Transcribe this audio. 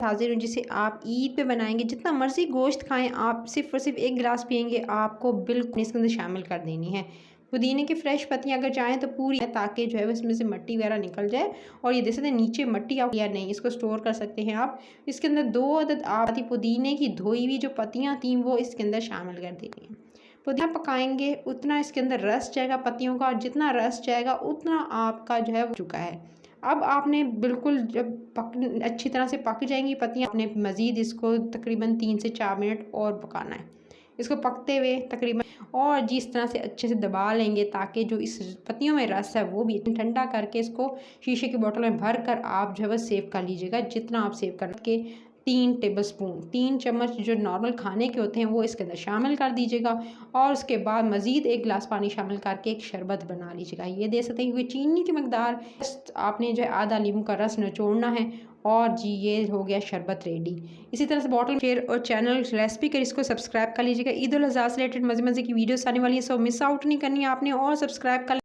हाजिर हूँ जिसे आप ईद पे बनाएंगे। जितना मर्ज़ी गोश्त खाएं, आप सिर्फ़ और सिर्फ एक गिलास पिएंगे, आपको बिल्कुल इसके अंदर शामिल कर देनी है। पुदीने की फ्रेश पत्तियाँ अगर चाहें तो पूरी, ताकि जो है उसमें से मिट्टी वगैरह निकल जाए। और ये देख सकते हैं नीचे मिट्टी आप या नहीं, इसको स्टोर कर सकते हैं आप। इसके अंदर 2 अदद आप पुदीने की धोई हुई जो पत्तियाँ थी वो इसके अंदर शामिल कर देनी है। पुदीना पकाएंगे उतना इसके अंदर रस जाएगा पत्तियों का, और जितना रस जाएगा उतना आपका जो है चुका है। अब आपने बिल्कुल जब अच्छी तरह से पक जाएंगी पत्तियाँ, आपने मज़ीद इसको तकरीबन 3 से 4 मिनट और पकाना है। इसको पकते हुए तकरीबन और जिस तरह से अच्छे से दबा लेंगे ताकि जो इस पत्तियों में रस है वो भी ठंडा करके इसको शीशे की बोतल में भर कर आप जो है वह सेव कर लीजिएगा। जितना आप सेव करके 3 टेबलस्पून 3 चम्मच जो नॉर्मल खाने के होते हैं वो इसके अंदर शामिल कर दीजिएगा। और उसके बाद मज़ीद 1 गिलास पानी शामिल करके एक शरबत बना लीजिएगा। ये दे सकते हैं क्योंकि चीनी की मकदार आपने जो है आधा नींबू का रस निचोड़ना है। और जी ये हो गया शरबत रेडी। इसी तरह से बॉटल शेयर और चैनल रेसिपी कर इसको सब्सक्राइब कर लीजिएगा। ईद उल अज़हा से रिलेटेड मज़े मज़े की वीडियोस आने वाली है, सो मिस आउट नहीं करनी है आपने, और सब्सक्राइब कर